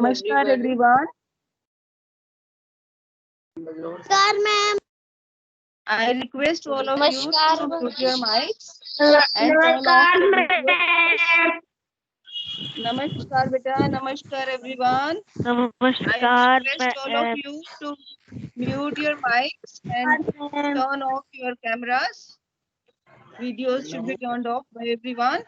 Namaskar everyone. Namaskar, ma'am. I request all of you Namaskar. to mute your mics and turn off your video cameras. Namaskar beta, namaskar everyone. I Namaskar, request all of ma'am. you to mute your mics and turn off your cameras. Videos should be turned off by everyone.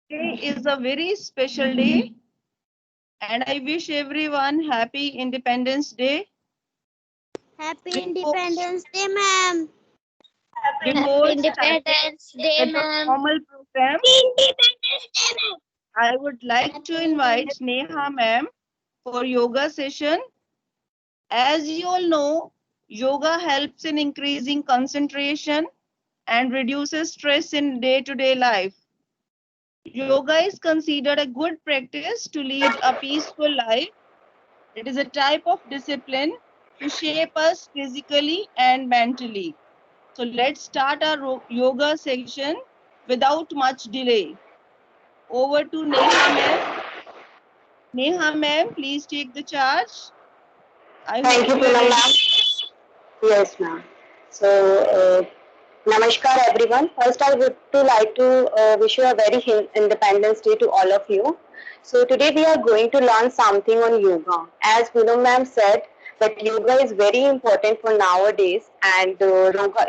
Today is a very special day and I wish everyone happy Independence Day. Happy Before, Independence Day, ma'am. before Happy starting Independence Day, with the ma'am. formal program, Independence Day, ma'am. I would like to invite Neha ma'am for yoga session. As you all know, yoga helps in increasing concentration and reduces stress in day-to-day life. Yoga is considered a good practice to lead a peaceful life. It is a type of discipline to shape us physically and mentally. So let's start our yoga section without much delay. Over to Neha ma'am. Neha ma'am, please take the charge. I Thank hope you, you are Poonam ready. ma'am. Yes, ma'am. So, Namaskar everyone. First, I would like to wish you a very Independence Day to all of you. So, today we are going to learn something on yoga. As Poonam ma'am said, that yoga is very important for nowadays, and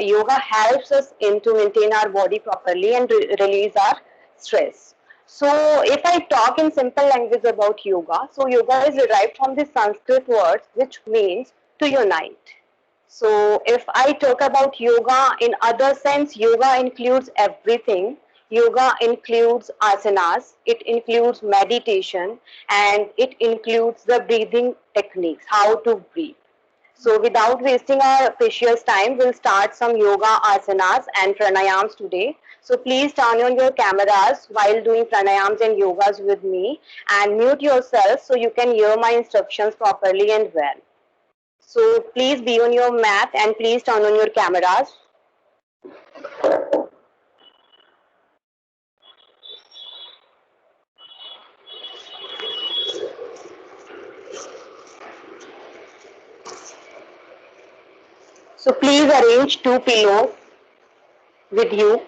yoga helps us in to maintain our body properly and release our stress. So, if I talk in simple language about yoga, so yoga is derived from the Sanskrit words which means to unite. So if I talk about yoga in other sense, yoga includes everything. Yoga includes asanas, it includes meditation, and it includes the breathing techniques, how to breathe. So without wasting our precious time, we'll start some yoga asanas and pranayams today. So please turn on your cameras while doing pranayams and yogas with me and mute yourself so you can hear my instructions properly and well. So please be on your mat and please turn on your cameras. So please arrange two pillows with you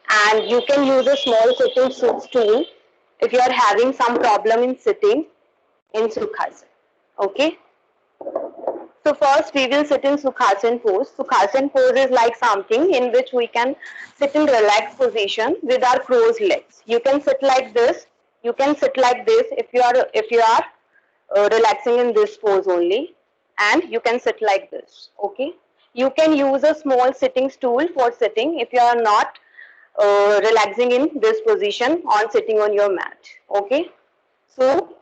and you can use a small sitting stool if you are having some problem in sitting in Sukhasana. Okay. So first we will sit in Sukhasana pose. Sukhasana pose is like something in which we can sit in relaxed position with our crossed legs. You can sit like this. You can sit like this if you are relaxing in this pose only, and you can sit like this. Okay. You can use a small sitting stool for sitting if you are not relaxing in this position on sitting on your mat. Okay. So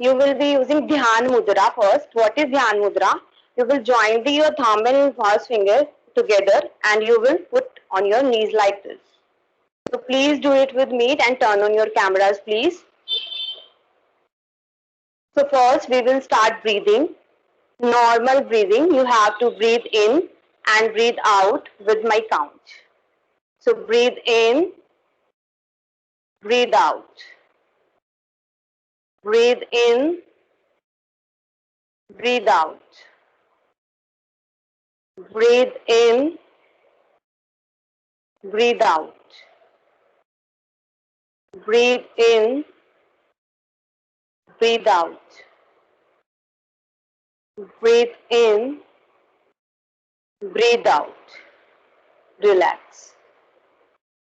you will be using Dhyan Mudra first. What is Dhyan Mudra? You will join your thumb and first finger together and you will put on your knees like this. So please do it with me and turn on your cameras please. So first we will start breathing. Normal breathing. You have to breathe in and breathe out with my count. So breathe in, breathe out. Breathe in, breathe out. Breathe in, breathe out. Breathe in, breathe out. Breathe in, breathe out. Relax.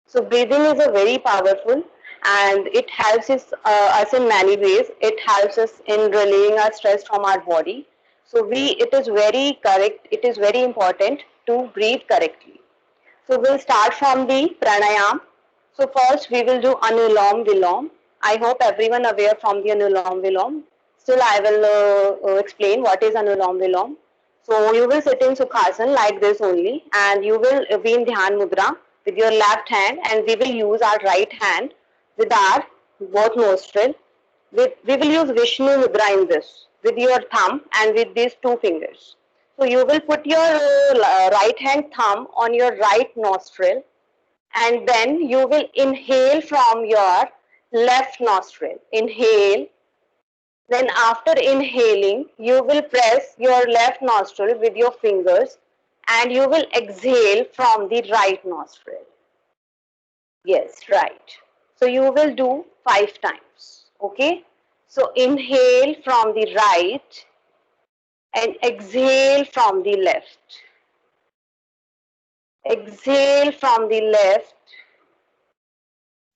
So breathing is a very powerful and it helps us in many ways. It helps us in relieving our stress from our body. So it is very correct, it is very important to breathe correctly. So we'll start from the pranayam. So first we will do Anulom Vilom. I hope everyone aware from the Anulom Vilom. Still I will explain what is Anulom Vilom. So you will sit in Sukhasana like this only and you will be in Dhyan Mudra with your left hand and we will use our right hand with our both nostril. We will use Vishnu Mudra in this with your thumb and with these two fingers. So you will put your right hand thumb on your right nostril and then you will inhale from your left nostril. Inhale. Then after inhaling, you will press your left nostril with your fingers and you will exhale from the right nostril. Yes, right. So you will do 5 times. Okay. So inhale from the right and exhale from the left. Exhale from the left.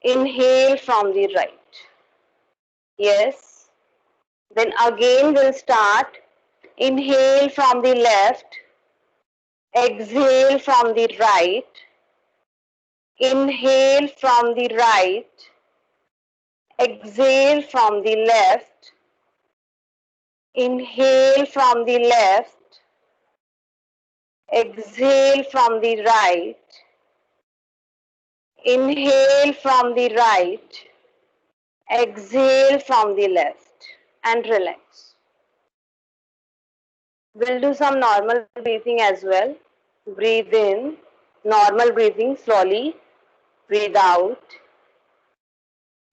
Inhale from the right. Yes. Then again we'll start. Inhale from the left. Exhale from the right. Inhale from the right. Exhale from the left. Inhale from the left. Exhale from the right. Inhale from the right. Exhale from the left. And relax. We'll do some normal breathing as well. Breathe in. Normal breathing slowly. Breathe out.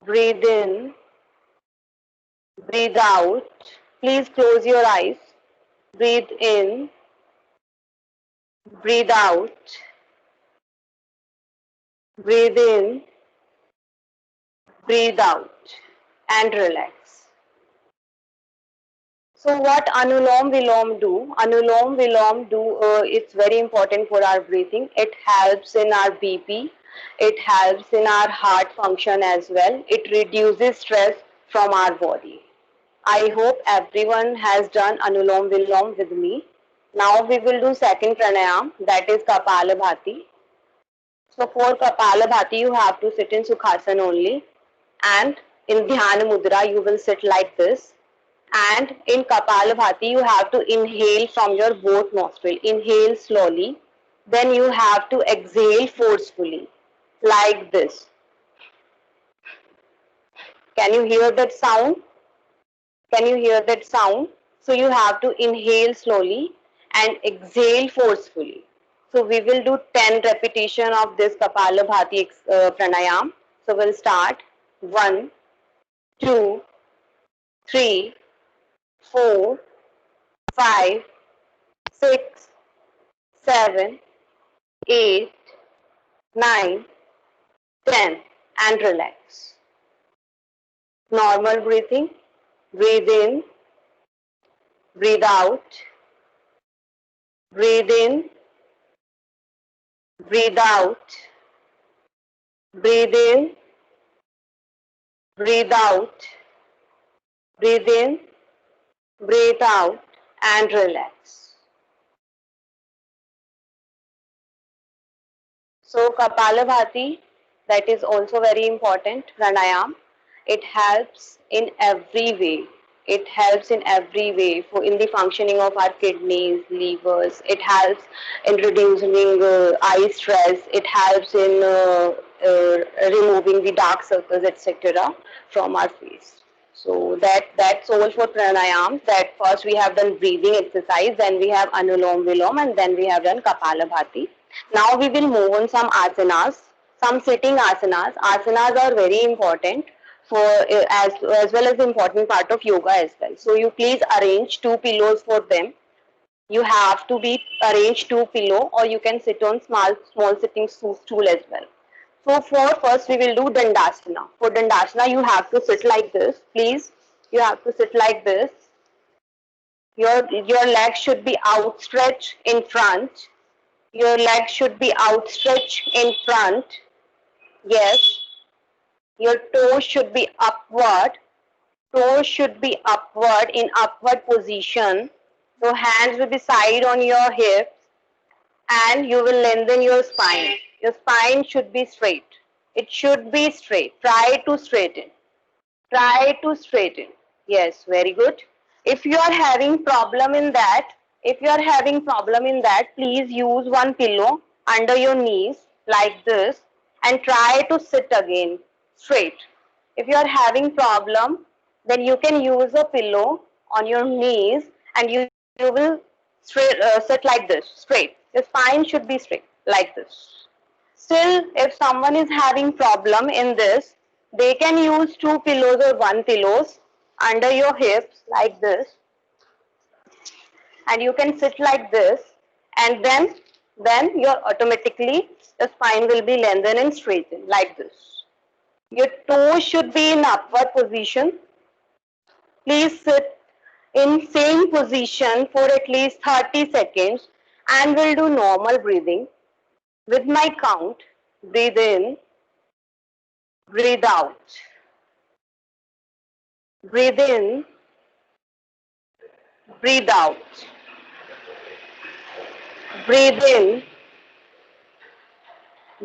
Breathe in. Breathe out. Please close your eyes. Breathe in. Breathe out. Breathe in. Breathe out. And relax. So what Anulom Vilom do? Anulom Vilom do, it's very important for our breathing. It helps in our BP. It helps in our heart function as well. It reduces stress from our body. I hope everyone has done Anulom Vilom with me. Now we will do second pranayam, that is Kapalabhati. So for Kapalabhati, you have to sit in Sukhasana only. And in Dhyana Mudra, you will sit like this. And in Kapalabhati, you have to inhale from your both nostril. Inhale slowly. Then you have to exhale forcefully, like this. Can you hear that sound? Can you hear that sound? So you have to inhale slowly and exhale forcefully. So we will do 10 repetition of this Kapalabhati pranayam. So we'll start 1, 2, 3, 4, 5, 6, 7, 8, 9, 10 and relax. Normal breathing. Breathe in. Breathe out. Breathe in. Breathe out. Breathe in. Breathe out. Breathe in. Breathe out and relax. So Kapalabhati, that is also very important pranayam. It helps in every way. It helps in every way for in the functioning of our kidneys, livers. It helps in reducing eye stress. It helps in removing the dark circles, etc., from our face. So that's all for pranayam. That first we have done breathing exercise, then we have Anulom Vilom, and then we have done Kapalabhati. Now we will move on some asanas, some sitting asanas. Asanas are very important for as well as important part of yoga as well. So you please arrange 2 pillows for them. You have to be arrange 2 pillow, or you can sit on small sitting stool as well. So for first we will do Dandasana. For Dandasana you have to sit like this. Please, you have to sit like this. Your legs should be outstretched in front. Your legs should be outstretched in front. Yes. Your toes should be upward. Toes should be upward in upward position. So hands will be side on your hips and you will lengthen your spine. Your spine should be straight. It should be straight. Try to straighten. Try to straighten. Yes, very good. If you are having problem in that, please use one pillow under your knees like this and try to sit again straight. If you are having problem, then you can use a pillow on your knees and you will sit like this, straight. Your spine should be straight like this. Still, if someone is having problem in this, they can use 2 pillows or 1 pillows under your hips like this, and you can sit like this, and then your automatically the spine will be lengthened and straightened like this. Your toes should be in upward position. Please sit in same position for at least 30 seconds and we'll do normal breathing. With my count, breathe in, breathe out. Breathe in, breathe out. Breathe in,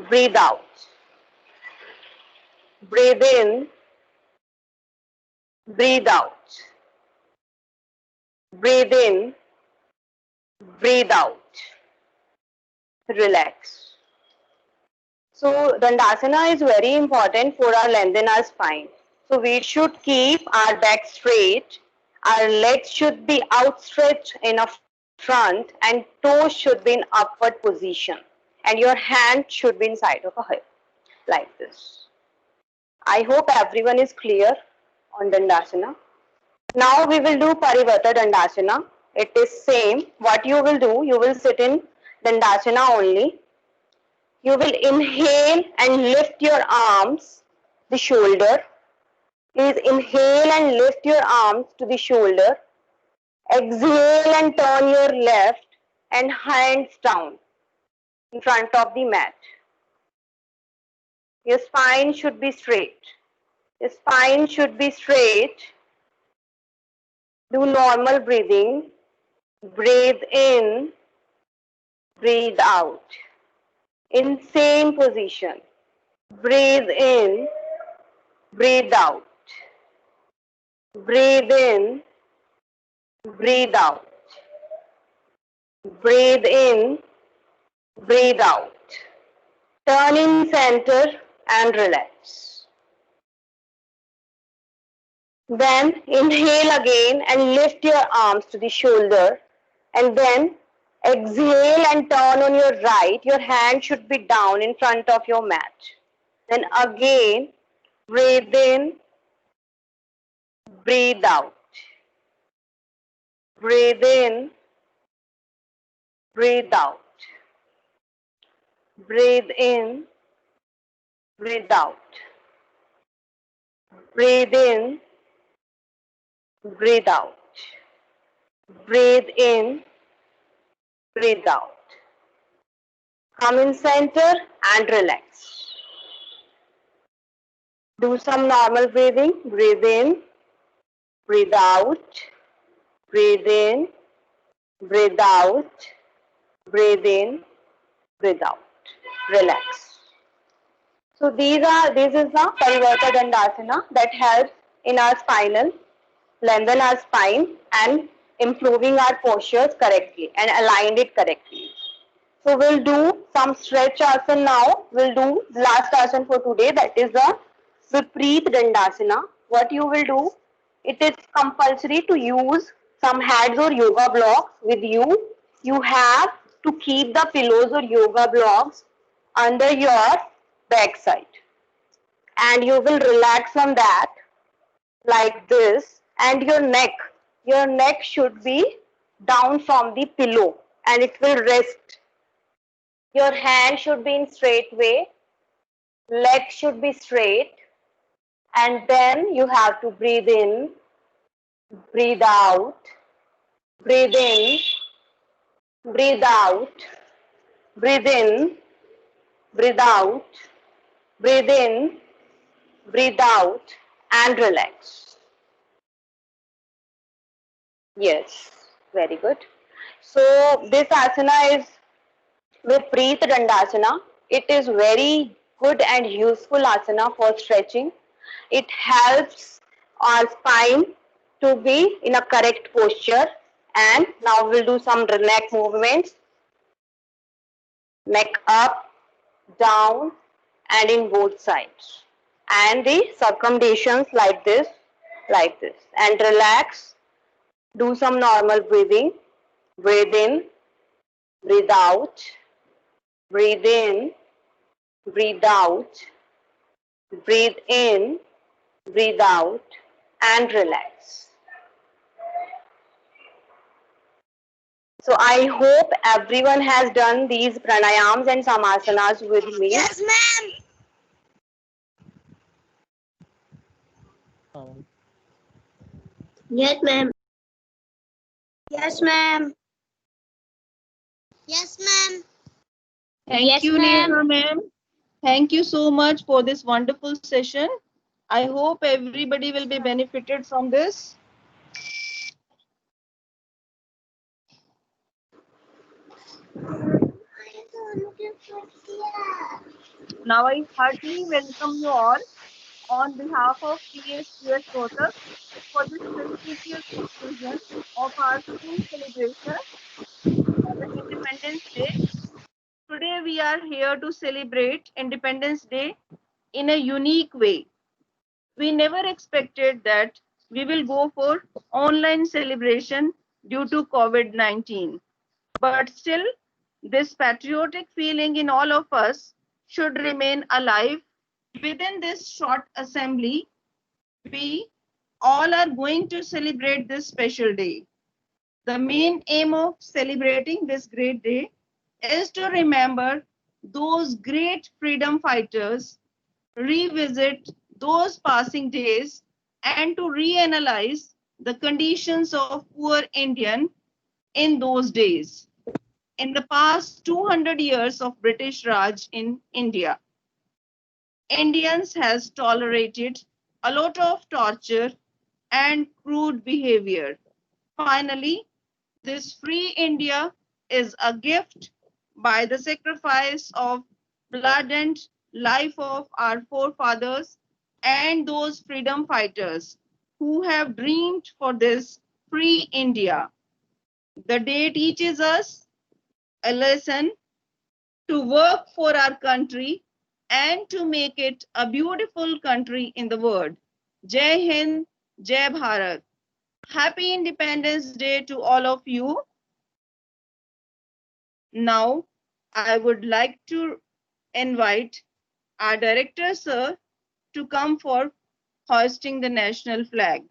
breathe out. Breathe in, breathe out. Breathe in, breathe out. Relax. So Dandasana is very important for our lengthen our spine. So we should keep our back straight. Our legs should be outstretched in a front and toes should be in upward position. And your hand should be inside of a hip like this. I hope everyone is clear on Dandasana. Now we will do Parivarta Dandasana. It is same. What you will do, you will sit in Dandasana only. You will inhale and lift your arms, the shoulder. Please inhale and lift your arms to the shoulder. Exhale and turn your left and hands down in front of the mat. Your spine should be straight. Your spine should be straight. Do normal breathing. Breathe in, breathe out. In same position. Breathe in, breathe out. Breathe in, breathe out. Breathe in, breathe out. Turn in center and relax. Then inhale again and lift your arms to the shoulder and then exhale and turn on your right. Your hand should be down in front of your mat. Then again breathe in, breathe out. Breathe in, breathe out. Breathe in, breathe out. Breathe in, breathe out. Breathe in, breathe out. Come in center and relax. Do some normal breathing. Breathe in, breathe out. Breathe in, breathe out. Breathe in, breathe out. Relax. So this is the Parivarta Dandasana that helps in our spinal, lengthen our spine and improving our postures correctly and aligned it correctly. So we'll do some stretch asana now. We'll do last asana for today, that is the Vipreet Dandasana. What you will do, it is compulsory to use some pads or yoga blocks with you. You have to keep the pillows or yoga blocks under your backside. And you will relax on that like this, and your neck should be down from the pillow and it will rest. Your hand should be in straight way, leg should be straight, and then you have to breathe in, breathe out, breathe in, breathe out, breathe in, breathe out, breathe in, breathe out, and relax. Yes, very good. So this asana is Vipreet Dandasana. It is very good and useful asana for stretching. It helps our spine to be in a correct posture. And now we'll do some neck movements. Neck up, down, and in both sides. And the circumdations like this. And relax. Do some normal breathing. Breathe in, breathe out. Breathe in, breathe out, breathe in, breathe out, and relax. So I hope everyone has done these pranayams and samasanas with me. Yes, ma'am. Yes, ma'am. Yes, ma'am. Yes, ma'am. Thank Yes, you, ma'am. Neha ma'am. Thank you so much for this wonderful session. I hope everybody will be benefited from this. Now I heartily welcome you all on behalf of PSQS Kotak for this prestigious occasion of our school celebration for the Independence Day. Today we are here to celebrate Independence Day in a unique way. We never expected that we will go for online celebration due to COVID-19. But still, this patriotic feeling in all of us should remain alive. Within this short assembly, we all are going to celebrate this special day. The main aim of celebrating this great day is to remember those great freedom fighters, revisit those passing days, and to reanalyze the conditions of poor Indian in those days. In the past 200 years of British Raj in India, Indians has tolerated a lot of torture and crude behavior. Finally, this free India is a gift by the sacrifice of blood and life of our forefathers and those freedom fighters who have dreamed for this free India. The day teaches us a lesson to work for our country and to make it a beautiful country in the world. Jai Hind, Jai Bharat. Happy Independence Day to all of you. Now, I would like to invite our director, sir, to come for hoisting the national flag.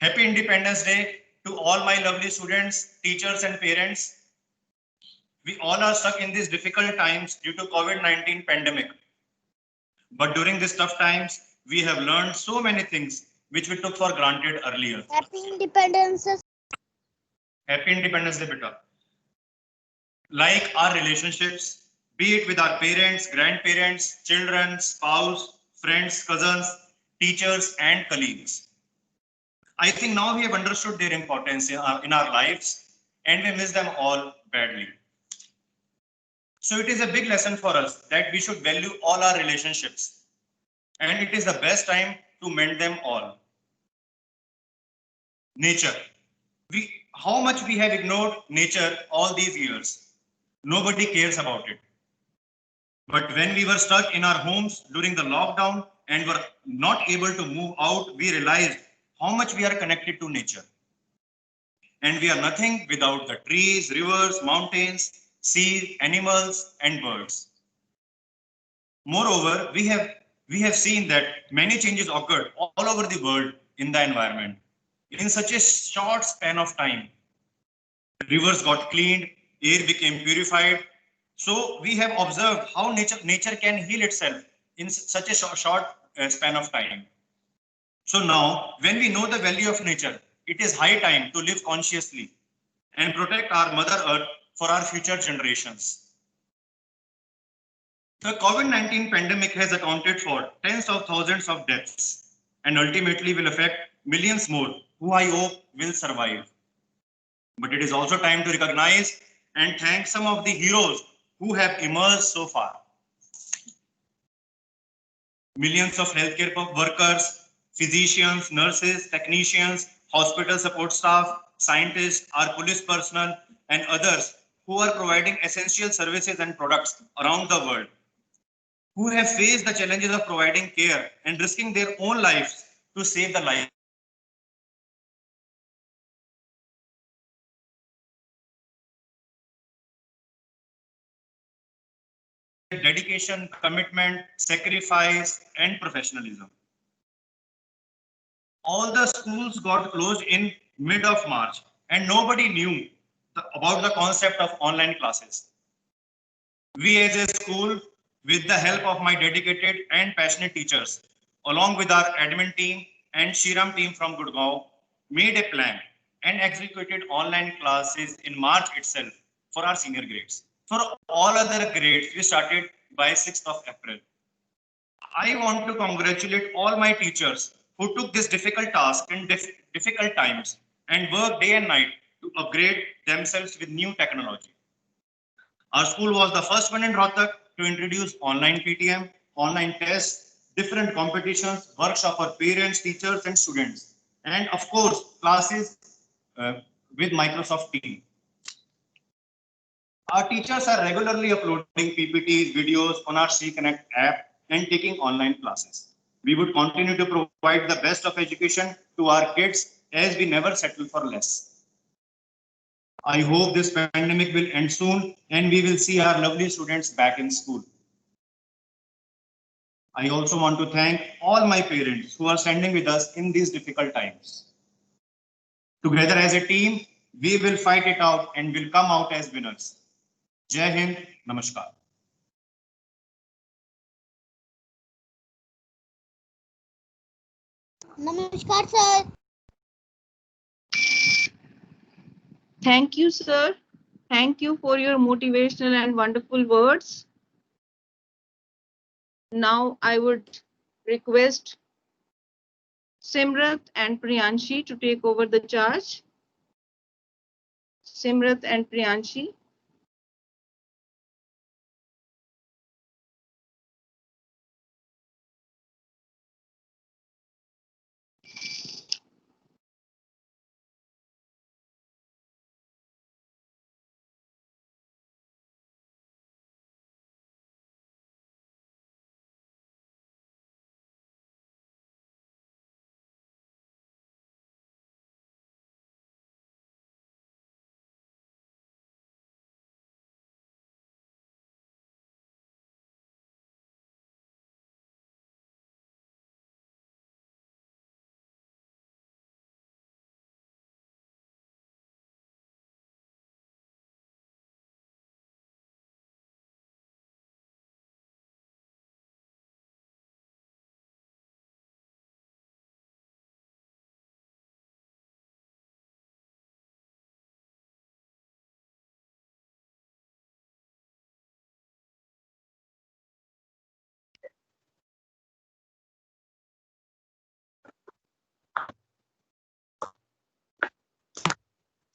Happy Independence Day to all my lovely students, teachers and parents. We all are stuck in these difficult times due to COVID-19 pandemic. But during these tough times, we have learned so many things which we took for granted earlier. Happy Independence. Happy Independence Day, beta. Like our relationships, be it with our parents, grandparents, children, spouse, friends, cousins, teachers and colleagues. I think now we have understood their importance in our lives and we miss them all badly. So it is a big lesson for us that we should value all our relationships and it is the best time to mend them all. Nature. How much we have ignored nature all these years. Nobody cares about it. But when we were stuck in our homes during the lockdown and were not able to move out, we realized how much we are connected to nature. And we are nothing without the trees, rivers, mountains, sea, animals, and birds. Moreover, we have seen that many changes occurred all over the world in the environment. In such a short span of time, rivers got cleaned, air became purified. So we have observed how nature can heal itself in such a short span of time. So now, when we know the value of nature, it is high time to live consciously and protect our Mother Earth for our future generations. The COVID-19 pandemic has accounted for tens of thousands of deaths and ultimately will affect millions more who I hope will survive. But it is also time to recognize and thank some of the heroes who have emerged so far. Millions of healthcare workers, physicians, nurses, technicians, hospital support staff, scientists, our police personnel, and others who are providing essential services and products around the world, who have faced the challenges of providing care and risking their own lives to save the life. Dedication, commitment, sacrifice, and professionalism. All the schools got closed in mid of March, and nobody knew about the concept of online classes. We as a school, with the help of my dedicated and passionate teachers, along with our admin team and Shriram team from Gurgaon, made a plan and executed online classes in March itself for our senior grades. For all other grades, we started by 6th of April. I want to congratulate all my teachers who took this difficult task in difficult times and worked day and night to upgrade themselves with new technology. Our school was the first one in Rohtak to introduce online PTM, online tests, different competitions, workshops for parents, teachers, and students, and of course, classes with Microsoft Teams. Our teachers are regularly uploading PPTs, videos on our She Connect app and taking online classes. We would continue to provide the best of education to our kids as we never settle for less. I hope this pandemic will end soon and we will see our lovely students back in school. I also want to thank all my parents who are standing with us in these difficult times. Together as a team, we will fight it out and will come out as winners. Jai Hind, Namaskar. Namaskar, sir. Thank you, sir. Thank you for your motivational and wonderful words. Now I would request Simrat and Priyanshi to take over the charge. Simrat and Priyanshi.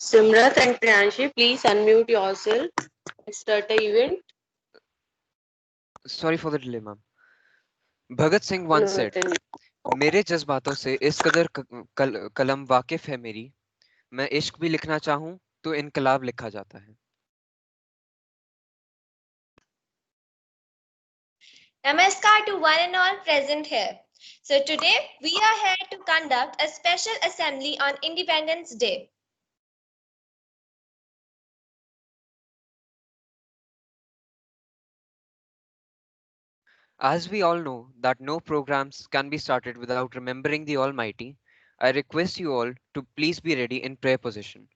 Simrat and Priyanshi, please unmute yourself and start the event. Sorry for the delay, ma'am. Bhagat Singh once said, मेरे जज्बातों से इस कदर कलम वाकिफ है मेरी, मैं इश्क भी लिखना चाहूं तो इनकलाब लिखा जाता है. Namaskar to one and all present here. So today we are here to conduct a special assembly on Independence Day. As we all know that no programs can be started without remembering the Almighty, I request you all to please be ready in prayer position.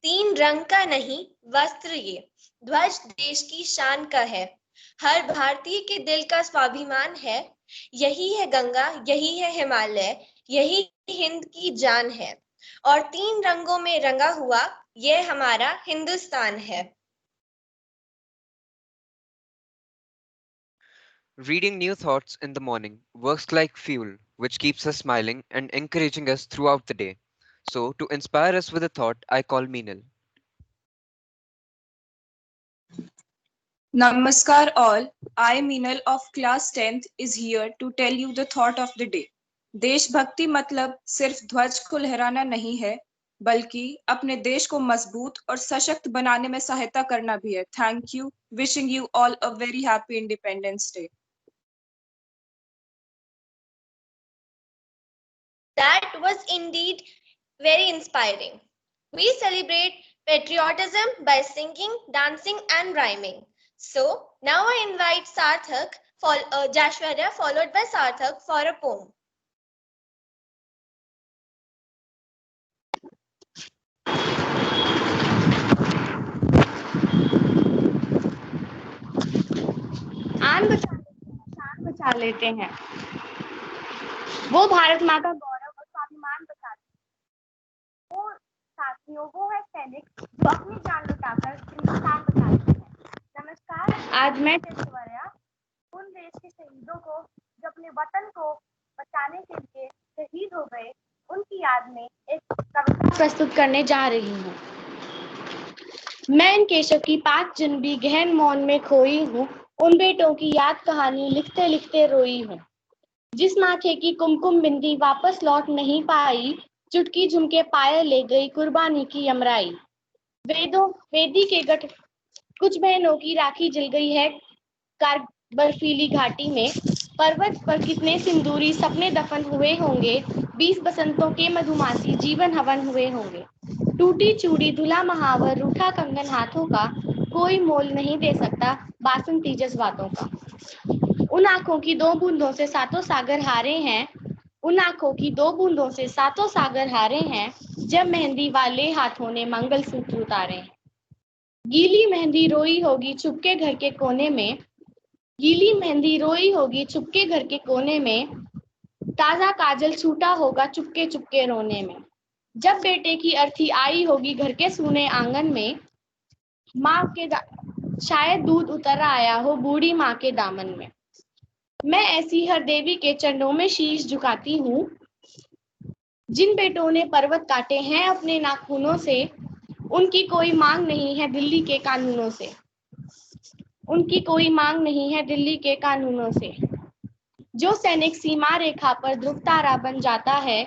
तीन रंग का नहीं वस्त्र ये, ध्वज देश की शान का है, हर भारतीय के दिल का स्वाभिमान है, यही है गंगा, यही है हिमालय, यही हिंद की जान है, और तीन रंगों में रंगा हुआ ये हमारा हिंदुस्तान है। Reading new thoughts in the morning works like fuel, which keeps us smiling and encouraging us throughout the day. So, to inspire us with a thought, I call Meenal. Namaskar all. I, Meenal of class 10th, is here to tell you the thought of the day. देशभक्ति मतलब सिर्फ ध्वज को लहराना नहीं है, बल्कि अपने देश को मजबूत और सशक्त बनाने में सहायता करना भी है। Thank you. Wishing you all a very happy Independence Day. That was indeed very inspiring. We celebrate patriotism by singing, dancing, and rhyming. So now I invite Sarthak, Jashwarya, followed by Sarthak for a poem. शान बचा लेते हैं, वो भारत माँ का गौरव और स्वाभिमान बचाते हैं। वो साथियों, वो है सैनिक जो अपनी जान लुटाकर हिंदुस्तान बचाते हैं। नमस्कार, आज मैं जशवर्या उन देश के शहीदों को जो अपने वतन को बचाने के लिए शहीद हो गए, उनकी याद में एक कविता प्रस्तुत करने जा रही हूँ। मैं इन केशव की 5 जनवरी गहन मौन में खोई हूँ, उन बेटों की याद कहानी लिखते लिखते रोई हूँ। जिस माथे की कुमकुम बिंदी वापस लौट नहीं पाई, चुटकी झुमके पायल ले गई कुर्बानी की यमराई। वेदी के गठ कुछ बहनों की राखी जल गई है कार बर्फीली घाटी में। पर्वत पर कितने सिंदूरी सपने दफन हुए होंगे, 20 बसंतों के मधुमासी जीवन हवन हुए होंगे। टूटी चूड़ी धुला महावर रूठा कंगन हाथों का, कोई मोल नहीं दे सकता बासंती जज्बातों का। उन आंखों की 2 बूंदों से सातों सागर हारे हैं, उन आंखों की 2 बूंदों से सातों सागर हारे हैं, जब मेहंदी वाले हाथों ने मंगलसूत्र उतारे हैं। गीली मेहंदी रोई होगी चुपके घर के कोने में, गीली मेहंदी रोई होगी चुपके घर के कोने में, ताजा काजल छूटा होगा चुपके चुपके रोने में। जब बेटे की अर्थी आई होगी घर के सूने आंगन में, माँ के शायद दूध उतर आया हो बूढ़ी माँ के दामन में। मैं ऐसी हर देवी के चरणों में शीश झुकाती हूँ, जिन बेटों ने पर्वत काटे हैं अपने नाखूनों से, उनकी कोई मांग नहीं है दिल्ली के कानूनों से, उनकी कोई मांग नहीं है दिल्ली के कानूनों से। जो सैनिक सीमा रेखा पर ध्रुव तारा बन जाता है,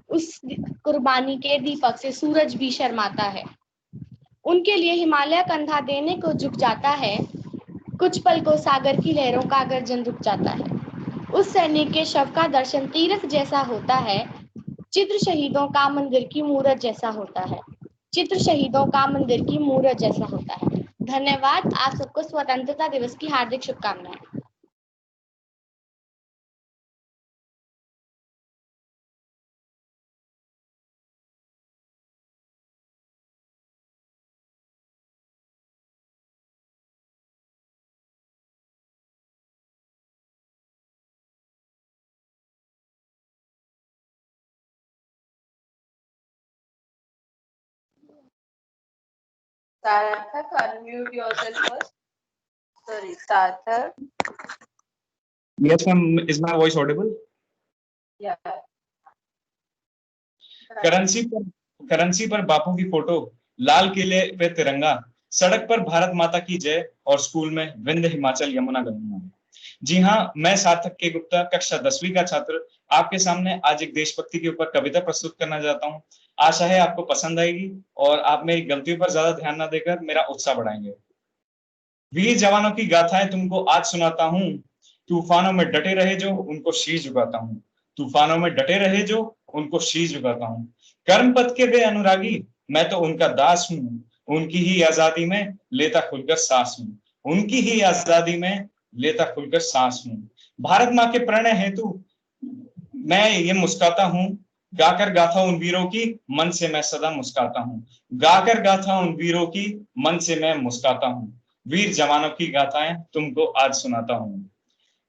उस कुर्बानी के दीपक से सूरज भी शर्माता है। उनके लिए हिमालय कंधा देने को झुक जाता है, कुछ पल को सागर की लहरों का गर्जन रुक जाता है। उस सैनिक के शव का दर्शन तीर्थ जैसा होता है, चित्र शहीदों का मंदिर की मूरत जैसा होता है, चित्र शहीदों का मंदिर की मूरत जैसा होता है। धन्यवाद। आप सबको स्वतंत्रता दिवस की हार्दिक शुभकामनाएं। Sarthak, unmute yourself first. Sorry, Sarthak. Yes, ma'am. Is my voice audible? Yeah. Currency पर बापू की फोटो, लाल किले पे तिरंगा, सड़क पर भारत माता की जय और स्कूल में विंध्य हिमाचल यमुना गंगा। जी हाँ, मैं सार्थक के गुप्ता कक्षा 10वीं का छात्र आपके सामने आज एक देशभक्ति के ऊपर कविता प्रस्तुत करना चाहता हूँ। आशा है आपको पसंद आएगी और आप मेरी गलतियों पर ज्यादा ध्यान ना देकर मेरा उत्साह बढ़ाएंगे। वीर जवानों की गाथाएं तुमको आज सुनाता हूँ, तूफानों में डटे रहे जो उनको शीश झुकाता हूँ, तूफानों में डटे रहे जो उनको शीश झुकाता हूँ। कर्म पथ के वे अनुरागी, मैं तो उनका दास हूँ, उनकी ही आजादी में लेता खुलकर सांस हूँ, उनकी ही आजादी में लेता खुलकर सांस हूँ। भारत माँ के प्रणय हेतु मैं ये मुस्कुराता हूँ, गाकर गाथा उन वीरों की मन से मैं सदा मुस्काता हूँ। गाकर गाथा उन वीरों की मन से मैं मुस्काता हूँ। वीर जवानों की गाथाएं तुमको आज सुनाता हूँ।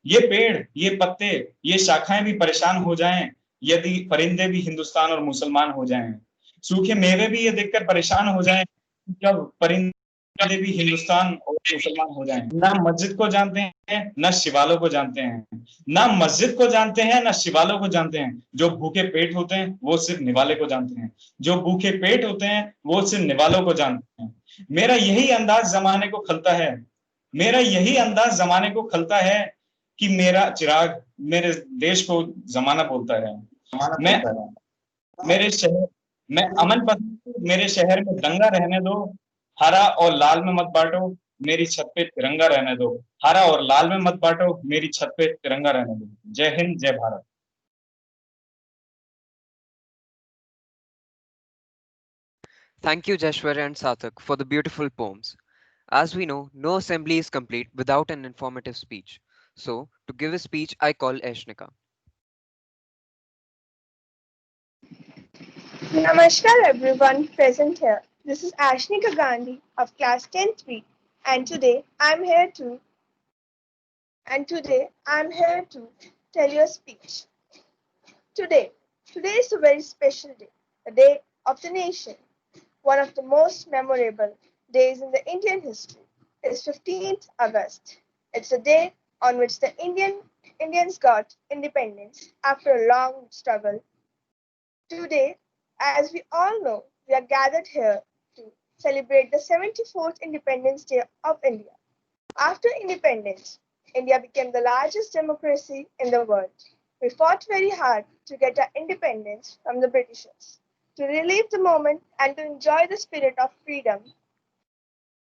ये पेड़, ये पत्ते, ये शाखाएं भी परेशान हो जाएं यदि परिंदे भी हिंदुस्तान और मुसलमान हो जाएं। सूखे मेवे भी ये देखकर परेशान हो जाएं जब परिंदे भी हिंदुस्तान और मुसलमान हो जाएं। ना मस्जिद को जानते हैं, ना शिवालों को जानते हैं। ना मस्जिद को जानते हैं, ना शिवालों को जानते हैं। जो भूखे पेट होते हैं वो सिर्फ निवाले को जानते हैं। जो भूखे पेट होते हैं वो सिर्फ निवालों को जानते हैं। मेरा यही अंदाज जमाने को खलता है, मेरा यही अंदाज जमाने को खलता है कि मेरा चिराग मेरे देश को जमाना बोलता है। मैं मेरे शहर मैं अमन पसंद, मेरे शहर में दंगा रहने दो। हरा और लाल में मत बांटो, मेरी छत पे तिरंगा रहने दो। हरा और लाल में मत बांटो, मेरी छत पे तिरंगा रहने दो। जय हिंद, जय Bharat. Thank you, Jashwar and Sathak, for the beautiful poems. As we know, no assembly is complete without an informative speech. So, to give a speech, I call Eshnika. Namaskar everyone present here. This is Ashnika Gandhi of class 10-3 and today I'm here to tell you a speech. Today is a very special day, the day of the nation. One of the most memorable days in the Indian history is 15th August. It's the day on which the Indians got independence after a long struggle. Today, as we all know, we are gathered here to celebrate the 74th Independence Day of India. After independence, India became the largest democracy in the world. We fought very hard to get our independence from the Britishers. To relive the moment and to enjoy the spirit of freedom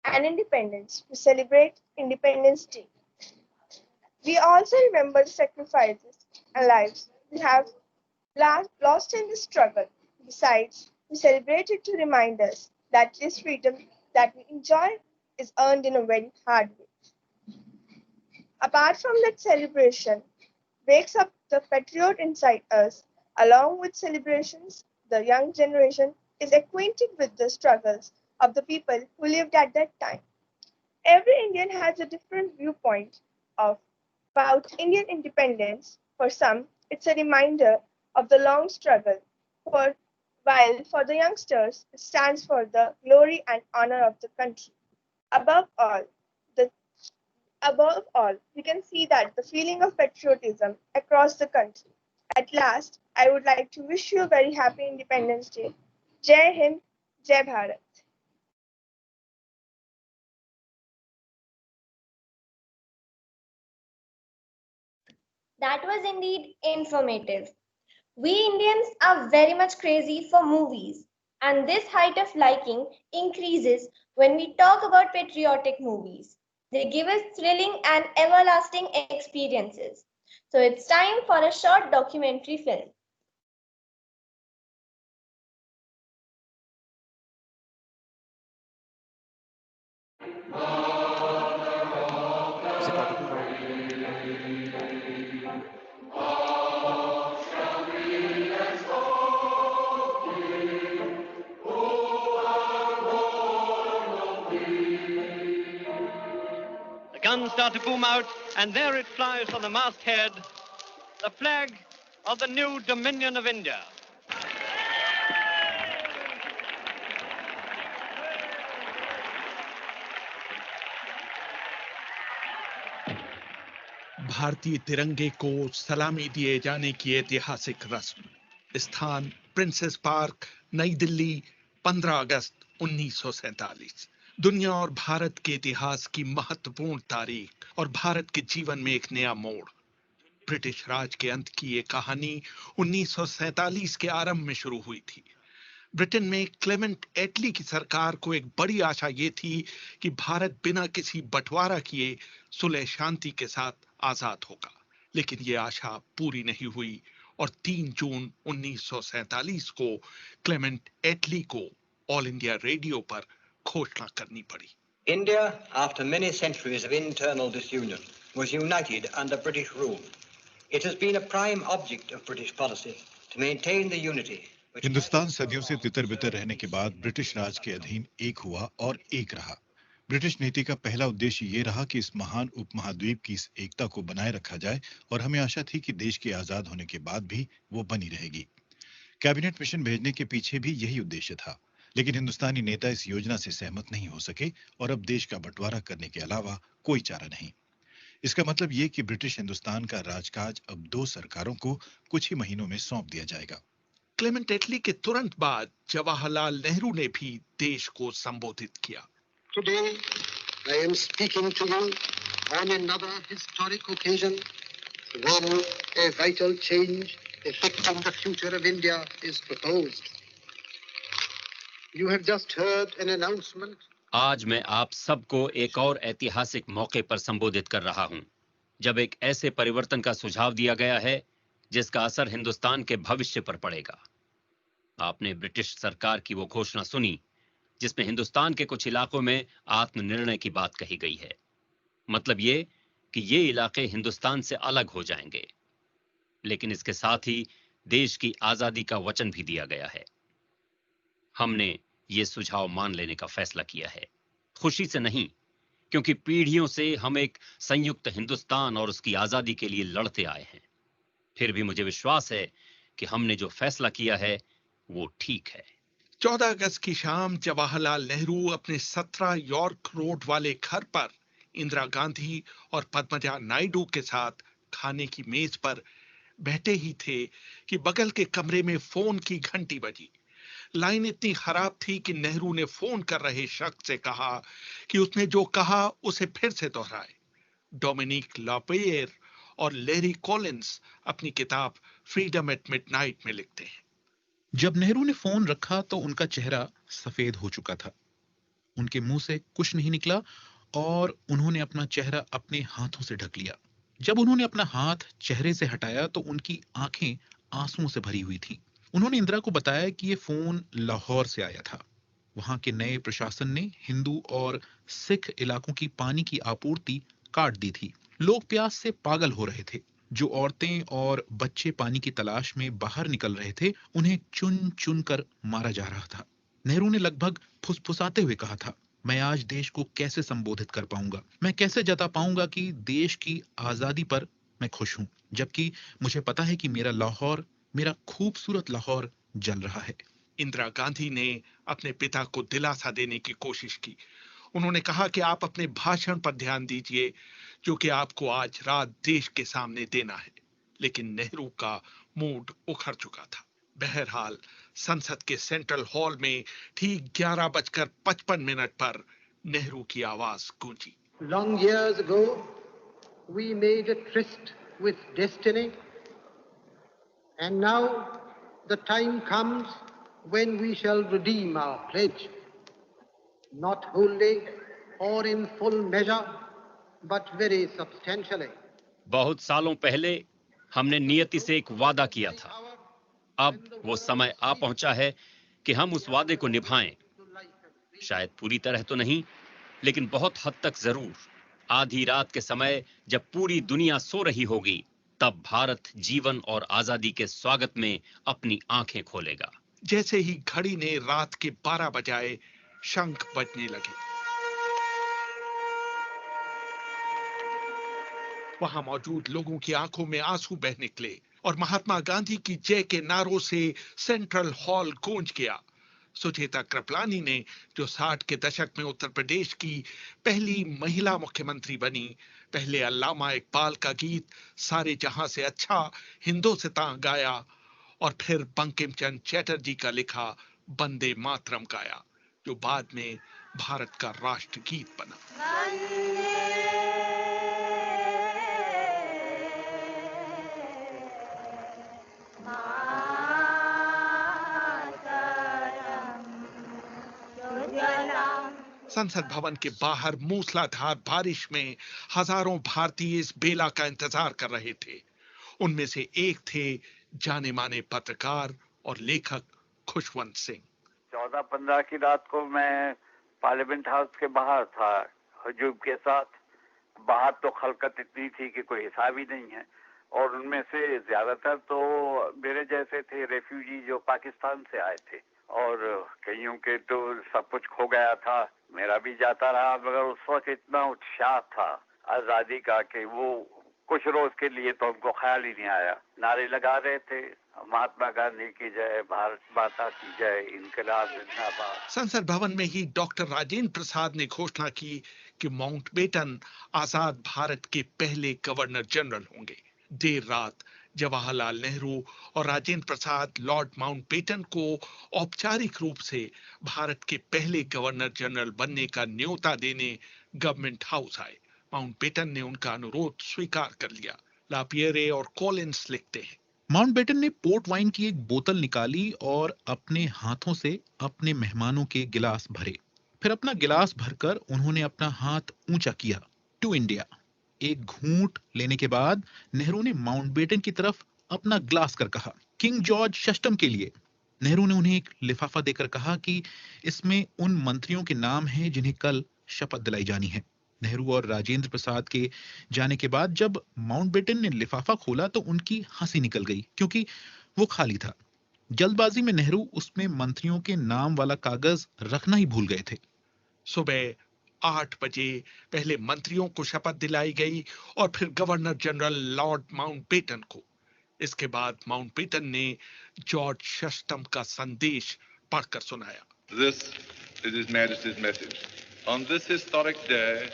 and independence, we celebrate Independence Day. We also remember the sacrifices and lives we have lost in the struggle. Besides, we celebrate it to remind us that this freedom that we enjoy is earned in a very hard way. Apart from that celebration, wakes up the patriot inside us. Along with celebrations, the young generation is acquainted with the struggles of the people who lived at that time. Every Indian has a different viewpoint about Indian independence. For some, it's a reminder of the long struggle, while for the youngsters, it stands for the glory and honor of the country. Above all, we can see that the feeling of patriotism across the country. At last, I would like to wish you a very happy Independence Day. Jai Hind, Jai Bharat. That was indeed informative. We Indians are very much crazy for movies, and this height of liking increases when we talk about patriotic movies. They give us thrilling and everlasting experiences. So it's time for a short documentary film. Is it audible now? The guns start to boom out, and there it flies on the masthead, the flag of the new Dominion of India. भारतीय तिरंगे को सलामी दिए जाने की ऐतिहासिक रस्म। स्थान प्रिंसेस पार्क, नई दिल्ली, 15 अगस्त 1947। दुनिया और भारत के इतिहास की महत्वपूर्ण तारीख और भारत के जीवन में एक नया मोड़। ब्रिटिश राज के अंत की ये कहानी 1947 के आरंभ में शुरू हुई थी। ब्रिटेन में क्लेमेंट एटली की सरकार को एक बड़ी आशा ये थी कि भारत बिना किसी बंटवारा किए सुलह शांति के साथ आजाद होगा, लेकिन ये आशा पूरी नहीं हुई और 3 जून 1947 को क्लेमेंट एटली को ऑल इंडिया रेडियो पर घोषणा करनी पड़ी। India, after many centuries of internal disunion, was united under British rule. It has been a prime object of British policy to maintain the unity. Hindustan सदियों से तितर बितर रहने के बाद ब्रिटिश राज के अधीन एक हुआ और एक रहा। ब्रिटिश नीति का पहला उद्देश्य ये रहा कि इस महान उपमहाद्वीप की इस एकता को बनाए रखा जाए और हमें आशा थी कि देश के आजाद होने के बाद भी वो बनी रहेगी। कैबिनेट मिशन भेजने के पीछे भी यही उद्देश्य था, लेकिन हिंदुस्तानी नेता इस योजना से सहमत नहीं हो सके और अब देश का बंटवारा करने के अलावा कोई चारा नहीं। इसका मतलब ये कि ब्रिटिश हिंदुस्तान का राजकाज अब 2 सरकारों को कुछ ही महीनों में सौंप दिया जाएगा। क्लेमेंट एटली के तुरंत बाद जवाहरलाल नेहरू ने भी देश को संबोधित किया। Today, I am speaking to you on another historic occasion when a vital change affecting the future of India is proposed. You have just heard an announcement. आज मैं आप सबको एक और ऐतिहासिक मौके पर संबोधित कर रहा हूं, जब एक ऐसे परिवर्तन का सुझाव दिया गया है जिसका असर हिंदुस्तान के भविष्य पर पड़ेगा। आपने ब्रिटिश सरकार की वो घोषणा सुनी जिसमें हिंदुस्तान के कुछ इलाकों में आत्मनिर्णय की बात कही गई है। मतलब ये कि ये इलाके हिंदुस्तान से अलग हो जाएंगे, लेकिन इसके साथ ही देश की आजादी का वचन भी दिया गया है। हमने ये सुझाव मान लेने का फैसला किया है, खुशी से नहीं, क्योंकि पीढ़ियों से हम एक संयुक्त हिंदुस्तान और उसकी आजादी के लिए लड़ते आए हैं। फिर भी मुझे विश्वास है कि हमने जो फैसला किया है वो ठीक है। 14 अगस्त की शाम जवाहरलाल नेहरू अपने 17 यॉर्क रोड वाले घर पर इंदिरा गांधी और पद्मजा नायडू के साथ खाने की मेज पर बैठे ही थे कि बगल के कमरे में फोन की घंटी बजी। लाइन इतनी खराब थी कि नेहरू ने फोन कर रहे शख्स से कहा कि उसने जो कहा उसे फिर से दोहराए। डोमिनिक लॉपेयर और लेरी कॉलिंस अपनी किताब फ्रीडम एट मिडनाइट में लिखते हैं। जब नेहरू ने फोन रखा तो उनका चेहरा सफेद हो चुका था। उनके मुंह से कुछ नहीं निकला और उन्होंने अपना चेहरा अपने हाथों से ढक लिया। जब उन्होंने अपना हाथ चेहरे से हटाया तो उनकी आंखें आंसुओं से भरी हुई थी। उन्होंने इंदिरा को बताया कि ये फोन लाहौर से आया था। वहां के नए प्रशासन ने हिंदू और सिख इलाकों की पानी की आपूर्ति काट दी थी। लोग प्यास से पागल हो रहे थे। जो औरतें और बच्चे पानी की तलाश में बाहर निकल रहे थे, उन्हें चुन चुन कर मारा जा रहा था। नेहरू ने लगभग फुसफुसाते हुए कहा था, मैं आज देश को कैसे संबोधित कर पाऊंगा, मैं कैसे जता पाऊंगा कि देश की आजादी पर मैं खुश हूं, जबकि मुझे पता है कि मेरा लाहौर, मेरा खूबसूरत लाहौर जल रहा है। इंदिरा गांधी ने अपने पिता को दिलासा देने की कोशिश की। उन्होंने कहा कि आप अपने भाषण पर ध्यान दीजिए जो कि आपको आज रात देश के सामने देना है। लेकिन नेहरू का मूड उखड़ चुका था। बहरहाल संसद के सेंट्रल हॉल में ठीक 11:55 पर नेहरू की आवाज गूंजी। Long years ago, we made a tryst with destiny, and now the time comes when we shall redeem our pledge, not wholly or in full measure, but very substantially. बहुत सालों पहले हमने नियति से एक वादा किया था। अब वो समय आ पहुंचा है कि हम उस वादे को निभाएं। शायद पूरी तरह तो नहीं, लेकिन बहुत हद तक जरूर। आधी रात के समय जब पूरी दुनिया सो रही होगी, तब भारत जीवन और आजादी के स्वागत में अपनी आंखें खोलेगा। जैसे ही घड़ी ने रात के 12 बजाए, शंख बजने लगे। वहां मौजूद लोगों की आंखों में आंसू बह निकले और महात्मा गांधी की जय के नारों से सेंट्रल हॉल गूंज गया। सुचेता कृपलानी ने, जो 60 के दशक में उत्तर प्रदेश की पहली महिला मुख्यमंत्री बनी, पहले अल्लामा इकबाल का गीत सारे जहां से अच्छा हिंदुस्तां गाया और फिर बंकिम चंद्र चटर्जी का लिखा वंदे मातरम गाया, जो बाद में भारत का राष्ट्रगीत बना। संसद भवन के बाहर मूसलाधार बारिश में हजारों भारतीय इस बेला का इंतजार कर रहे थे। उनमें से एक थे जाने माने पत्रकार और लेखक खुशवंत सिंह। 14-15 की रात को मैं पार्लियामेंट हाउस के बाहर था हुजूम के साथ। बाहर तो खलकत इतनी थी कि कोई हिसाब ही नहीं है। और उनमें से ज्यादातर तो मेरे जैसे थे, रेफ्यूजी जो पाकिस्तान से आए थे, और कईयों के तो सब कुछ खो गया था, मेरा भी जाता रहा, मगर उस वक्त इतना उत्साह था आजादी का कि वो कुछ रोज के लिए तो उनको ख्याल ही नहीं आया। नारे लगा रहे थे, महात्मा गांधी की जय, भारत माता की जय, इनकलाब जिंदाबाद। संसद भवन में ही डॉक्टर राजेंद्र प्रसाद ने घोषणा की कि माउंटबेटन आजाद भारत के पहले गवर्नर जनरल होंगे। देर रात जवाहरलाल नेहरू और राजेंद्र प्रसाद लॉर्ड माउंटबेटन को औपचारिक रूप से भारत के पहले गवर्नर जनरल बनने का न्योता देने गवर्नमेंट हाउस आए। माउंटबेटन ने उनका अनुरोध स्वीकार कर लिया। लापियरे और कॉलिंस लिखते हैं, माउंटबेटन ने पोर्ट वाइन की एक बोतल निकाली और अपने हाथों से अपने मेहमानों के गिलास भरे। फिर अपना गिलास भरकर उन्होंने अपना हाथ ऊंचा किया, टू इंडिया। एक घूंट लेने के बाद नेहरू ने माउंटबेटन की तरफ अपना ग्लास कर कहा, किंग जॉर्ज षष्ठम के लिए। नेहरू ने उन्हें एक लिफाफा देकर कहा कि इसमें उन मंत्रियों के नाम हैं जिन्हें कल शपथ दिलाई जानी है। नेहरू और राजेंद्र प्रसाद के जाने के बाद जब माउंटबेटन ने लिफाफा खोला तो उनकी हंसी निकल गई, क्योंकि वो खाली था। जल्दबाजी में नेहरू उसमें मंत्रियों के नाम वाला कागज रखना ही भूल गए थे। सुबह 8 बजे पहले मंत्रियों को शपथ दिलाई गई और फिर गवर्नर जनरल लॉर्ड माउंटबेटन को। इसके बाद माउंटबेटन ने जॉर्ज षष्ठम का संदेश पढ़कर सुनाया। This is His Majesty's message. On this historic day,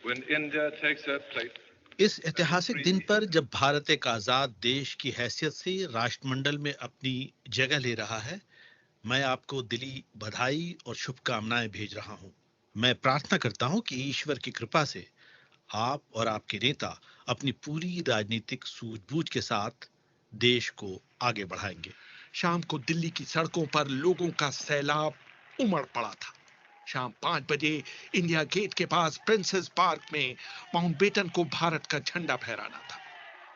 when India takes her place. इस ऐतिहासिक दिन पर जब भारत एक आजाद देश की हैसियत से राष्ट्रमंडल में अपनी जगह ले रहा है, मैं आपको दिली बधाई और शुभकामनाएं भेज रहा हूं। मैं प्रार्थना करता हूं कि ईश्वर की कृपा से आप और आपके नेता अपनी पूरी राजनीतिक सूझबूझ के साथ देश को आगे बढ़ाएंगे। शाम को दिल्ली की सड़कों पर लोगों का सैलाब उमड़ पड़ा था। शाम 5 बजे इंडिया गेट के पास प्रिंसेस पार्क में माउंटबेटन को भारत का झंडा फहराना था।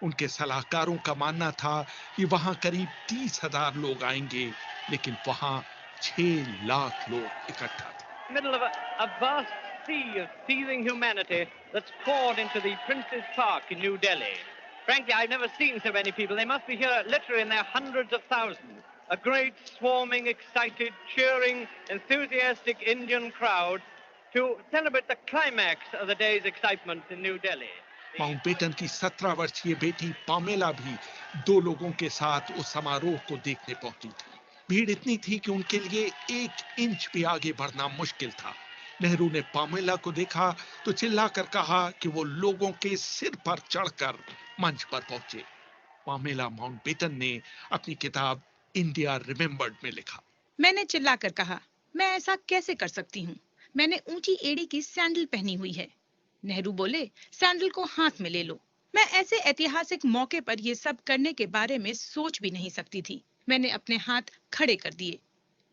उनके सलाहकारों का मानना था कि वहां करीब 30,000 लोग आएंगे, लेकिन वहां 6 लाख लोग इकट्ठा थे। Middle of a vast sea of seething humanity that's poured into the Prince's Park in New Delhi. Frankly, I've never seen so many people. They must be here literally in their hundreds of thousands. A great swarming, excited, cheering, enthusiastic Indian crowd to celebrate the climax of the day's excitement in New Delhi. Mountbatten की 17 वर्षीय बेटी Pamela भी 2 लोगों के साथ उस समारोह को देखने पहुंची थी। भीड़ इतनी थी कि उनके लिए 1 इंच भी आगे बढ़ना मुश्किल था। नेहरू ने पामेला को देखा तो चिल्लाकर कहा कि वो लोगों के सिर पर चढ़कर मंच पर पहुंचे। पामेला माउंटबेटन ने अपनी किताब इंडिया रिमेम्बर्ड में लिखा, मैंने चिल्लाकर कहा, मैं ऐसा कैसे कर सकती हूँ? मैंने ऊंची एड़ी की सैंडल पहनी हुई है। नेहरू बोले, सैंडल को हाथ में ले लो। मैं ऐसे ऐतिहासिक मौके पर ये सब करने के बारे में सोच भी नहीं सकती थी। मैंने अपने हाथ खड़े कर दिए।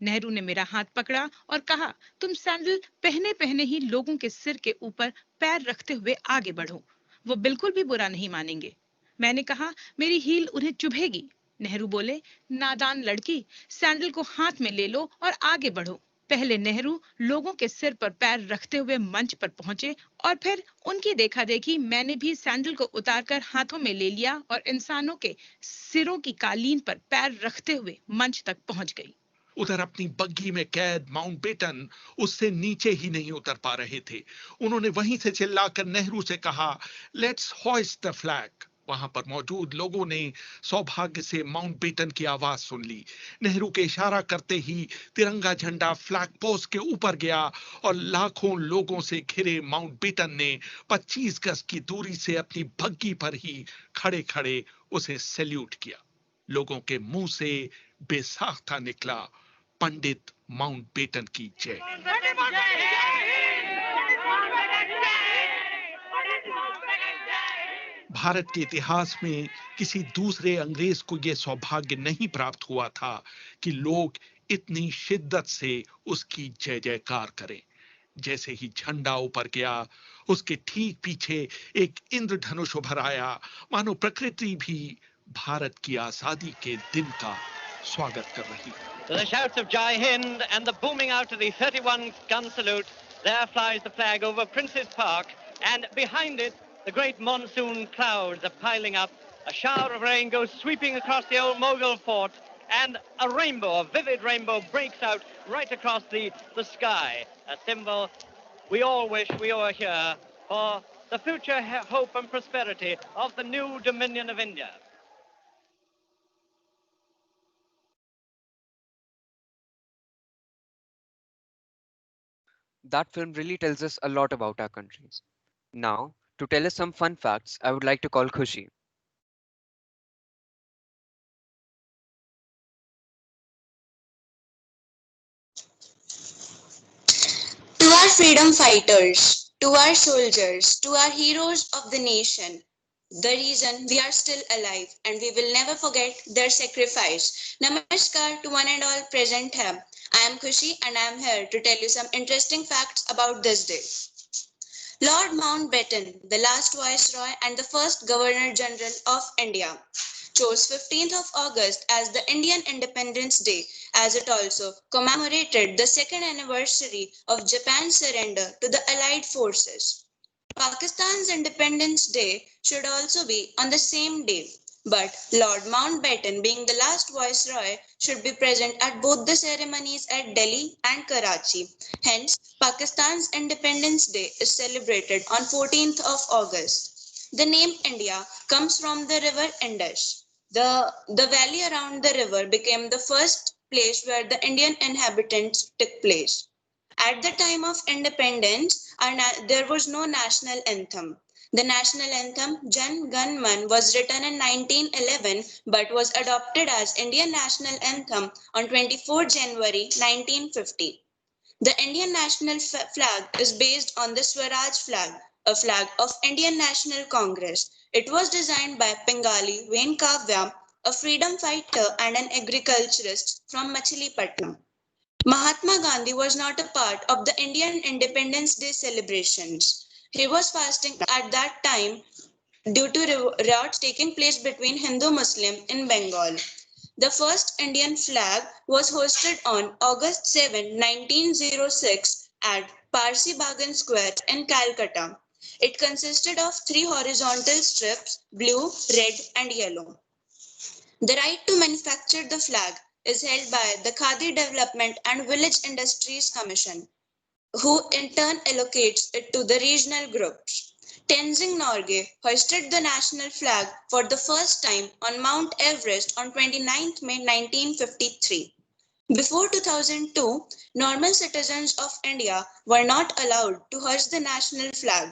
नेहरू ने मेरा हाथ पकड़ा और कहा, तुम सैंडल पहने पहने ही लोगों के सिर के ऊपर पैर रखते हुए आगे बढ़ो, वो बिल्कुल भी बुरा नहीं मानेंगे। मैंने कहा, मेरी हील उन्हें चुभेगी। नेहरू बोले, नादान लड़की, सैंडल को हाथ में ले लो और आगे बढ़ो। पहले नेहरू लोगों के सिर पर पैर रखते हुए मंच पर पहुंचे और फिर उनकी देखा देखी मैंने भी सैंडल को उतारकर हाथों में ले लिया और इंसानों के सिरों की कालीन पर पैर रखते हुए मंच तक पहुंच गई। उधर अपनी बग्घी में कैद माउंटबेटन उससे नीचे ही नहीं उतर पा रहे थे। उन्होंने वहीं से चिल्लाकर नेहरू से कहा, लेट्स हॉइस्ट द फ्लैग। वहां पर मौजूद लोगों ने सौभाग्य से माउंटबेटन की आवाज सुन ली। नेहरू के इशारा करते ही तिरंगा झंडा फ्लैग पोस्ट के ऊपर गया और लाखों लोगों से घिरे माउंटबेटन ने 25 गज की दूरी से अपनी बग्घी पर ही खड़े खड़े उसे सैल्यूट किया। लोगों के मुंह से बेसाख्ता निकला, पंडित माउंटबेटन की जय। भारत के इतिहास में किसी दूसरे अंग्रेज को यह सौभाग्य नहीं प्राप्त हुआ था कि लोग इतनी शिद्दत से उसकी जय जयकार करें। जैसे ही झंडा ऊपर गया, उसके ठीक पीछे एक इंद्रधनुष उभर आया, मानो प्रकृति भी भारत की आजादी के दिन का स्वागत कर रही है। To the shouts of Jai Hind and the booming out of the 31 gun salute, there flies the flag over Prince's Park, and behind it, the great monsoon clouds are piling up A shower of rain goes sweeping across the old Mughal fort, and a rainbow, a vivid rainbow, breaks out right across the sky, a symbol we all wish we were here for the future hope and prosperity of the new Dominion of India. That film really tells us a lot about our country. Now, to tell us some fun facts, I would like to call Khushi. To our freedom fighters, to our soldiers, to our heroes of the nation, the reason we are still alive and we will never forget their sacrifice. Namaskar to one and all present here. I am Khushi and I am here to tell you some interesting facts about this day. Lord Mountbatten, the last Viceroy and the first Governor General of India, chose 15th of August as the Indian Independence Day, as it also commemorated the second anniversary of Japan's surrender to the Allied forces. Pakistan's Independence Day should also be on the same day, but Lord Mountbatten, being the last Viceroy, should be present at both the ceremonies at Delhi and Karachi. Hence, Pakistan's Independence Day is celebrated on 14th of August. The name India comes from the river Indus. The valley around the river became the first place where the Indian inhabitants took place. At the time of independence, there was no national anthem. The national anthem, Jan Gan Man, was written in 1911 but was adopted as Indian national anthem on 24 January 1950. The Indian national flag is based on the Swaraj flag, a flag of Indian National Congress. It was designed by Pingali Venkavya, a freedom fighter and an agriculturist from Machilipatnam. Mahatma Gandhi was not a part of the Indian Independence Day celebrations. He was fasting at that time due to riots taking place between Hindu-Muslim in Bengal. The first Indian flag was hoisted on August 7, 1906 at Parsi Bagan Square in Calcutta. It consisted of 3 horizontal strips, blue, red and yellow. The right to manufacture the flag is held by the Khadi Development and Village Industries Commission, who in turn allocates it to the regional groups. Tenzing Norgay hoisted the national flag for the first time on Mount Everest on 29 May 1953. Before 2002, normal citizens of India were not allowed to hoist the national flag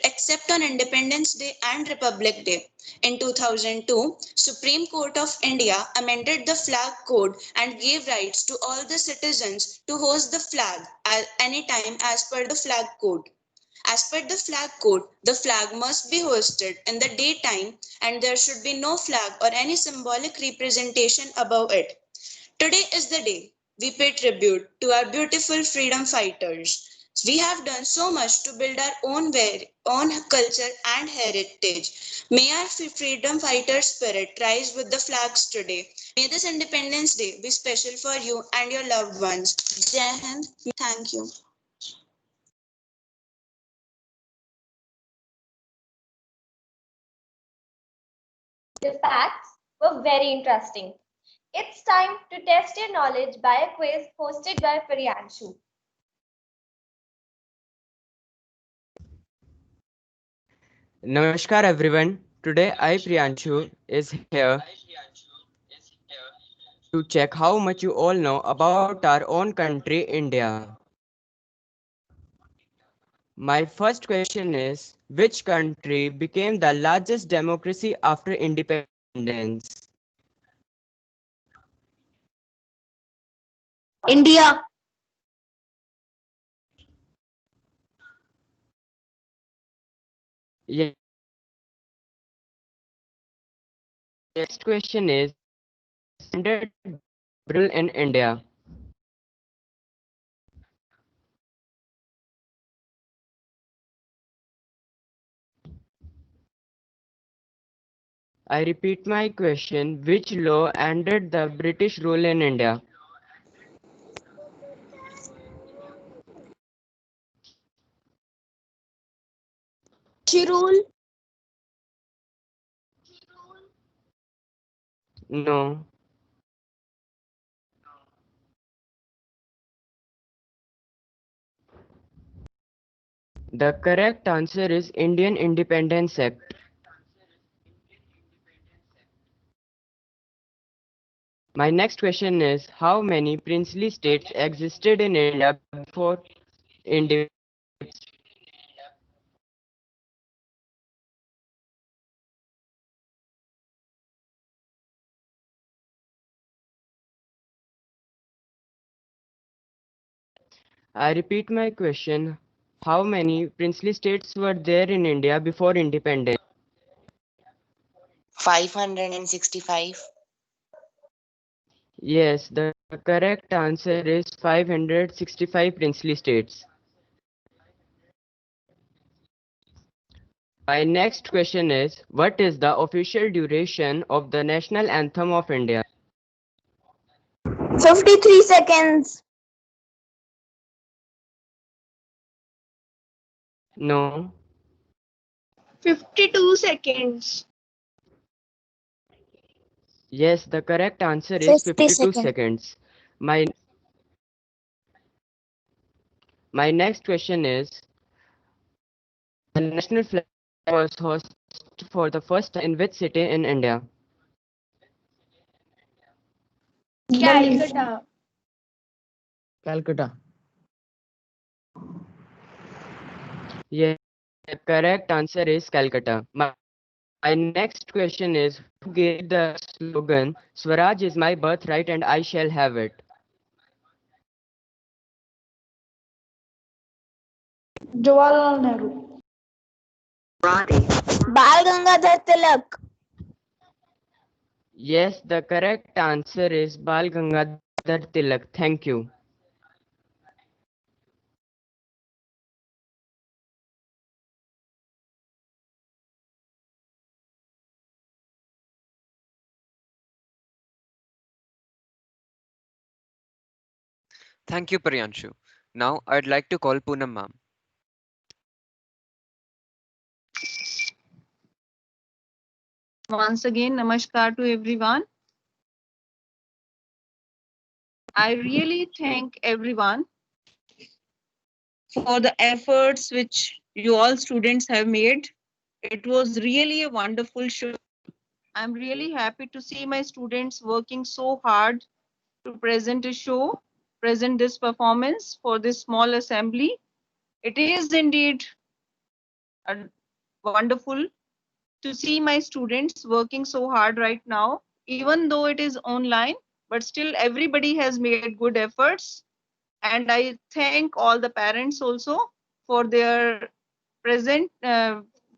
except on Independence Day and Republic Day. In 2002, Supreme Court of India amended the flag code and gave rights to all the citizens to hoist the flag at any time as per the flag code. As per the flag code, the flag must be hoisted in the daytime and there should be no flag or any symbolic representation above it. Today is the day we pay tribute to our beautiful freedom fighters. We have done so much to build our own culture and heritage. May our freedom fighter spirit rise with the flags today. May this Independence Day be special for you and your loved ones. Jai Hind. Thank you. The facts were very interesting. It's time to test your knowledge by a quiz hosted by Priyanshu. Namaskar everyone. Today I Priyanshu is here to check how much you all know about our own country India. My first question is, which country became the largest democracy after independence? India. Yes. Next question is, ended Brill in India. I repeat my question, which law ended the British rule in India? Rule. No. The correct answer is Indian Independence Act. My next question is, how many princely states existed in India before independence? I repeat my question. How many princely states were there in India before independence? 565. Yes, the correct answer is 565 princely states. My next question is, what is the official duration of the national anthem of India? 53 seconds. No. 52 seconds. Yes, the correct answer is 50 52 seconds. seconds. My next question is, the national flag was hoisted for the first time in which city in India? Calcutta. Calcutta. Yes, the correct answer is Calcutta. My next question is, who gave the slogan, Swaraj is my birthright and I shall have it? Jawaharlal Nehru. Bal Gangadhar Tilak. Yes, the correct answer is Bal Gangadhar Tilak. Thank you. Thank you, Priyanshu. Now I'd like to call Poonam ma'am. Once again, namaskar to everyone. I really thank everyone for the efforts which you all students have made. It was really a wonderful show. I'm really happy to see my students working so hard to present a show, present this performance for this small assembly. It is indeed wonderful to see my students working so hard right now, even though it is online, but still everybody has made good efforts. And I thank all the parents also for their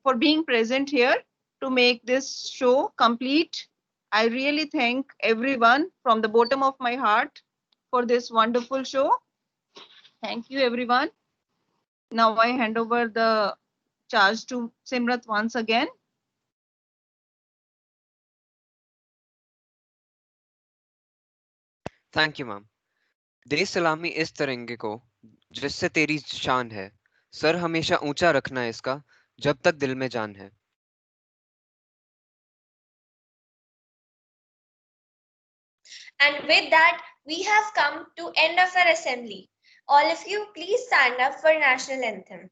for being present here to make this show complete. I really thank everyone from the bottom of my heart for this wonderful show. Thank you, everyone. Now I hand over the charge to Simrat once again. Thank you, ma'am. दे सलामी इस तिरंगे को जिससे तेरी शान है, sir हमेशा ऊंचा रखना है इसका जब तक दिल में जान है. And with that, we have come to end of our assembly. All of you, please stand up for national anthem.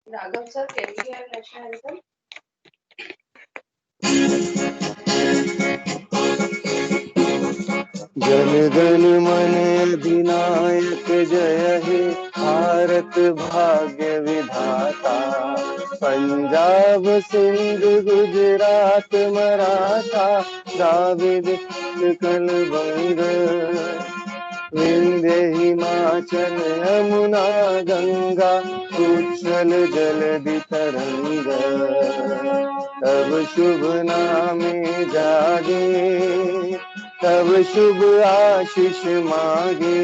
Raghav sir, can we have national anthem? Jana Gana मन अधिनायक जय हे भारत भाग्य विधाता पंजाब सिंध गुजरात मराठा द्राविड उत्कल बंग विंध्य हिमाचल यमुना गंगा उच्छल जलधि तरंग तब शुभ नामे जागे तब शुभ आशीष मांगे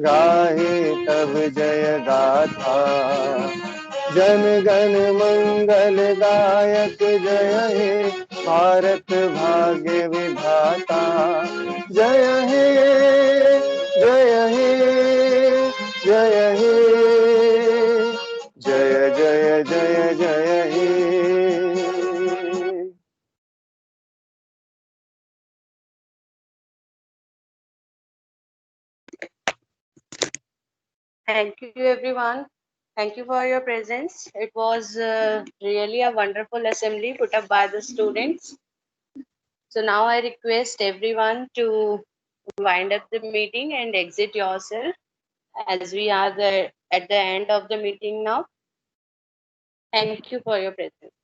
गाहे तब जय गाथा जन गण मंगल दायक जय हे भारत भाग्य विधाता जय हे जय हे जय हे जय जय जय हे Thank you, everyone. Thank you for your presence. It was really a wonderful assembly put up by the students. So now I request everyone to wind up the meeting and exit yourself, as we are at the end of the meeting now. Thank you for your presence.